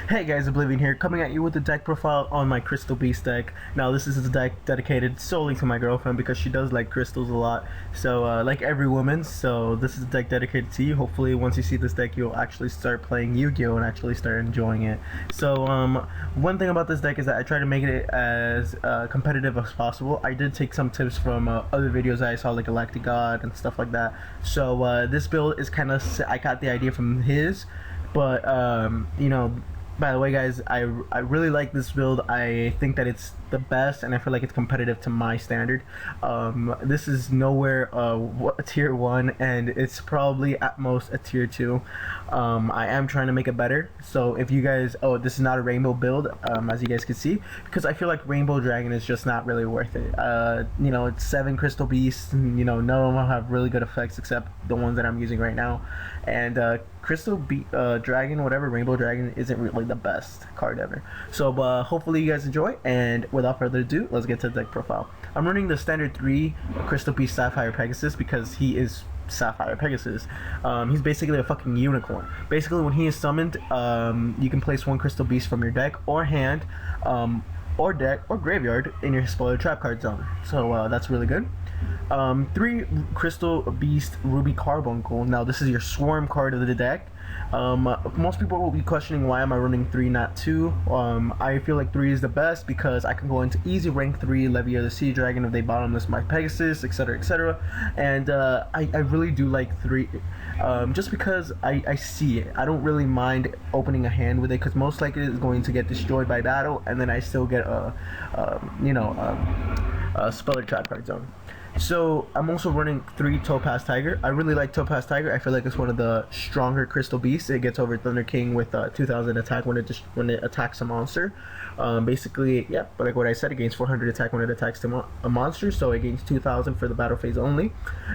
Hey guys, Oblivion here, coming at you with the deck profile on my Crystal Beast deck. Now this is a deck dedicated solely to my girlfriend because she does like crystals a lot. So like every woman, so this is a deck dedicated to you. Hopefully once you see this deck you'll actually start playing Yu-Gi-Oh! And actually start enjoying it. So one thing about this deck is that I try to make it as competitive as possible. I did take some tips from other videos I saw, like Galactic God and stuff like that. So this build is kind of, I got the idea from his, but you know, by the way guys, I really like this build. I think that it's the best and I feel like it's competitive to my standard. This is nowhere a tier 1 and it's probably at most a tier 2. I am trying to make it better, so if you guys, this is not a rainbow build, as you guys can see, because I feel like Rainbow Dragon is just not really worth it. You know, it's 7 Crystal Beasts and, you know, none of them have really good effects except the ones that I'm using right now, and Dragon, whatever, Rainbow Dragon isn't really the best card ever. So hopefully you guys enjoy, and without further ado, let's get to the deck profile. I'm running the standard 3 Crystal Beast Sapphire Pegasus because he is Sapphire Pegasus. He's basically a fucking unicorn. Basically when he is summoned, you can place 1 Crystal Beast from your deck or hand, or deck or graveyard in your spoiler trap card zone. So that's really good. 3 Crystal Beast Ruby Carbuncle. Now this is your swarm card of the deck. Most people will be questioning why am I running 3 not 2. I feel like 3 is the best because I can go into easy rank 3 Levy of the Sea Dragon if they bottomless my Pegasus, etc, etc, and I really do like 3 just because I see it. I don't really mind opening a hand with it because most likely it's going to get destroyed by battle and then I still get a spoiler trap card zone. So I'm also running 3 Topaz Tiger. I really like Topaz Tiger. I feel like it's one of the stronger Crystal Beasts. It gets over Thunder King with 2000 attack when it attacks a monster. Basically, yeah, but like what I said, it gains 400 attack when it attacks a monster. So it gains 2000 for the battle phase only.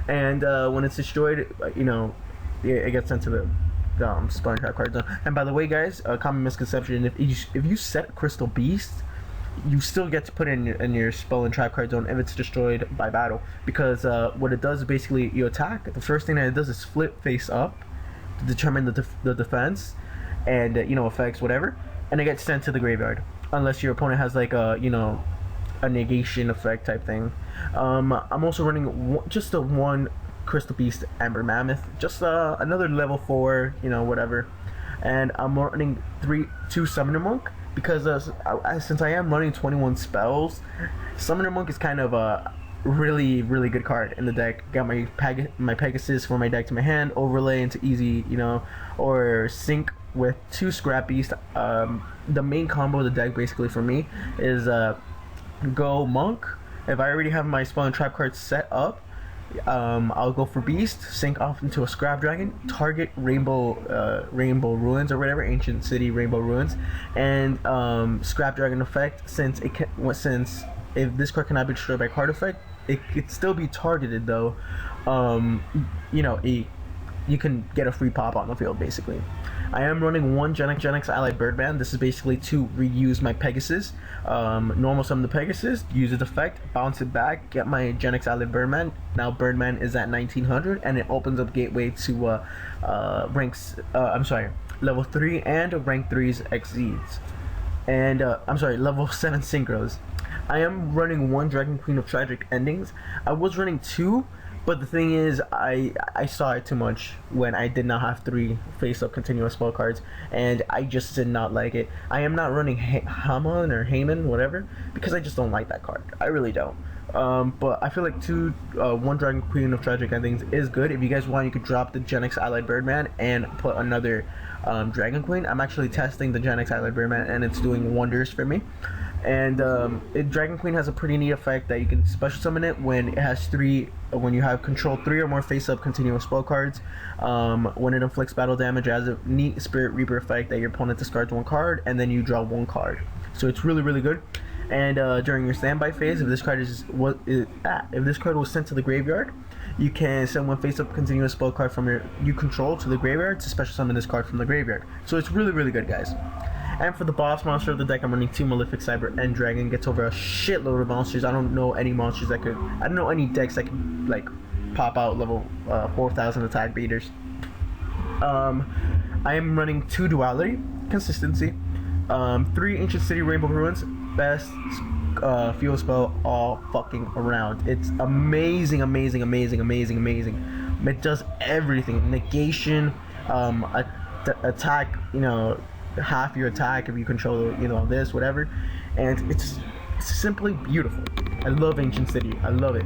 And when it's destroyed, you know, it gets sent to the Spoiler Trap card zone. And by the way, guys, a common misconception: if you set Crystal Beast, you still get to put in your spell and trap card zone if it's destroyed by battle, because what it does is basically you attack. The first thing that it does is flip face up to determine the defense and you know, effects, whatever, and it gets sent to the graveyard unless your opponent has like a, you know, a negation effect type thing. I'm also running just a 1 Crystal Beast Amber Mammoth, just another level 4, you know, whatever, and I'm running 2 Summoner Monk because since I am running 21 spells, Summoner Monk is kind of a really good card in the deck. Got my Pegasus for my deck to my hand, overlay into easy, you know, or sync with 2 Scrap Beast. The main combo of the deck basically for me is go Monk. If I already have my spell and trap cards set up, I'll go for Beast, sync off into a Scrap Dragon, target Rainbow Ruins or whatever, Ancient City Rainbow Ruins, and Scrap Dragon effect. Since if this card cannot be destroyed by card effect, it could still be targeted though. You know, you can get a free pop on the field basically. I am running 1 Genex Allied Birdman. This is basically to reuse my Pegasus. Normal summon the Pegasus, use its effect, bounce it back, get my Genex Allied Birdman. Now Birdman is at 1900 and it opens up gateway to level 3 and rank 3's XZs. And level 7 Synchros. I am running 1 Dragon Queen of Tragic Endings. I was running 2, but the thing is, I saw it too much when I did not have 3 face-up continuous spell cards, and I just did not like it. I am not running Haman or Haman, whatever, because I just don't like that card. I really don't. But I feel like 1 Dragon Queen of Tragic Endings is good. If you guys want, you could drop the Genex Allied Birdman and put another Dragon Queen. I'm actually testing the Genex Allied Birdman, and it's doing wonders for me. And Dragon Queen has a pretty neat effect that you can special summon it when it has when you have control 3 or more face-up continuous spell cards. When it inflicts battle damage, it has a neat Spirit Reaper effect that your opponent discards 1 card and then you draw 1 card. So it's really good. And during your standby phase, if this card was sent to the graveyard, you can send 1 face-up continuous spell card from you control to the graveyard to special summon this card from the graveyard. So it's really good, guys. And for the boss monster of the deck, I'm running 2 Malefic Cyber End Dragon. Gets over a shitload of monsters. I don't know any monsters that could. I don't know any decks that could like pop out level 4000 attack beaters. I am running 2 Duality, Consistency. Three Ancient City Rainbow Ruins, best fuel spell all fucking around. It's amazing, amazing, amazing, amazing, amazing. It does everything. Negation, attack, half your attack if you control, this, whatever. And it's simply beautiful. I love Ancient City. I love it.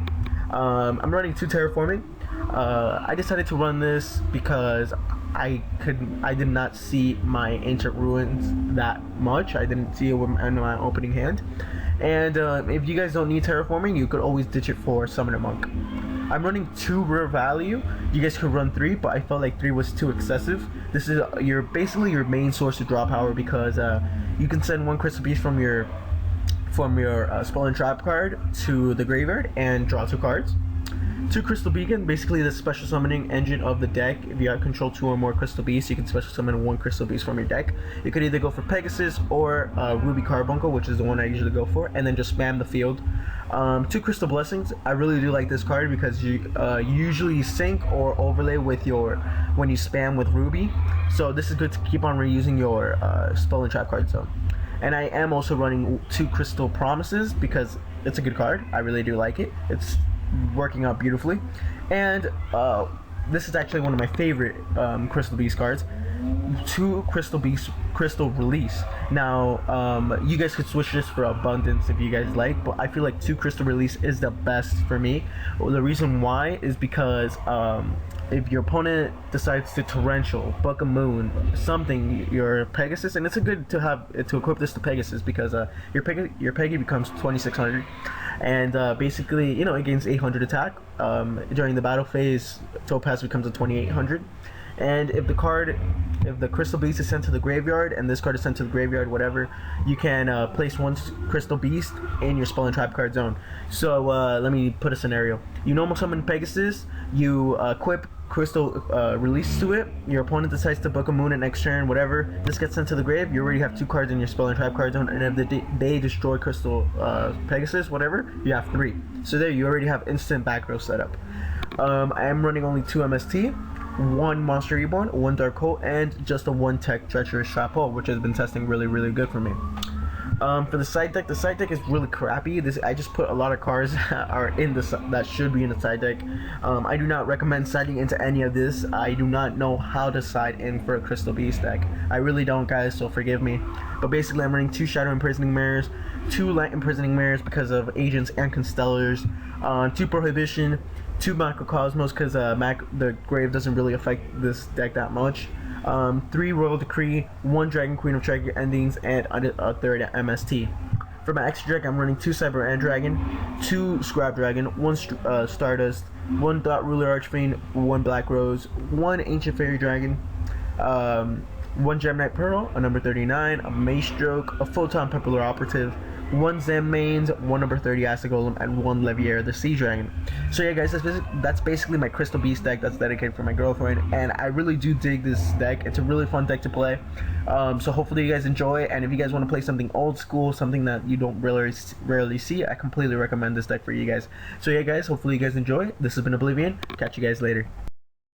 I'm running 2 terraforming. I decided to run this because I did not see my Ancient Ruins that much. I didn't see it in my opening hand. And if you guys don't need terraforming, you could always ditch it for Summoner Monk. I'm running 2 rare value. You guys could run 3, but I felt like 3 was too excessive. This is basically your main source of draw power, because you can send 1 Crystal Beast from your Spell and Trap card to the graveyard and draw 2 cards. 2 Crystal Beacon, basically the special summoning engine of the deck. If you have control 2 or more Crystal Beasts, you can special summon 1 Crystal Beast from your deck. You could either go for Pegasus or Ruby Carbuncle, which is the one I usually go for, and then just spam the field. 2 Crystal Blessings. I really do like this card because you usually sync or overlay with when you spam with Ruby. So this is good to keep on reusing your Spell and Trap card zone. And I am also running 2 Crystal Promises because it's a good card. I really do like it. It's working out beautifully. And this is actually one of my favorite Crystal Beast cards. 2 Crystal Beast Crystal Release. Now you guys could switch this for Abundance if you guys like, but I feel like 2 Crystal Release is the best for me. Well, the reason why is because if your opponent decides to Torrential, Book of Moon, something, your Pegasus, and it's a good to have to equip this to Pegasus because your Peggy becomes 2600, and basically it gains 800 attack. During the battle phase, Topaz becomes a 2800. And if the Crystal Beast is sent to the graveyard and this card is sent to the graveyard, whatever, you can place 1 Crystal Beast in your Spell and Trap card zone. So let me put a scenario. You normal summon Pegasus, you equip Crystal Release to it, your opponent decides to Book a Moon at next turn, whatever, this gets sent to the grave, you already have 2 cards in your Spell and Trap card zone, and if they destroy Crystal Pegasus, whatever, you have 3. So there, you already have instant back row setup. I am running only 2 MST, 1 Monster Reborn, 1 Dark Hole, and just a 1 Tech Treacherous Trap Hole, which has been testing really, really good for me. For the side deck is really crappy. I just put a lot of cards that should be in the side deck. I do not recommend siding into any of this. I do not know how to side in for a Crystal Beast deck. I really don't, guys, so forgive me. But basically, I'm running 2 Shadow Imprisoning Mirrors, 2 Light Imprisoning Mirrors because of Agents and Constellars, 2 Prohibition, 2 Macrocosmos because the Grave doesn't really affect this deck that much. 3 Royal Decree, 1 Dragon Queen of Tragic Endings, and a 3rd MST. For my extra deck, I'm running 2 Cyber End Dragon, 2 Scrap Dragon, 1 Stardust, 1 Dot Ruler Archfiend, 1 Black Rose, 1 Ancient Fairy Dragon, 1 Gemini Pearl, a number 39, a Maestroke, a Photon Pepilar Operative, 1 Zem Mains, 1 number 30 Acid Golem, and 1 Leviair the Sea Dragon. So yeah, guys, that's basically my Crystal Beast deck that's dedicated for my girlfriend, and I really do dig this deck. It's a really fun deck to play. So hopefully you guys enjoy, and if you guys want to play something old school, something that you don't rarely see, I completely recommend this deck for you guys. So yeah, guys, hopefully you guys enjoy. This has been Oblivion. Catch you guys later.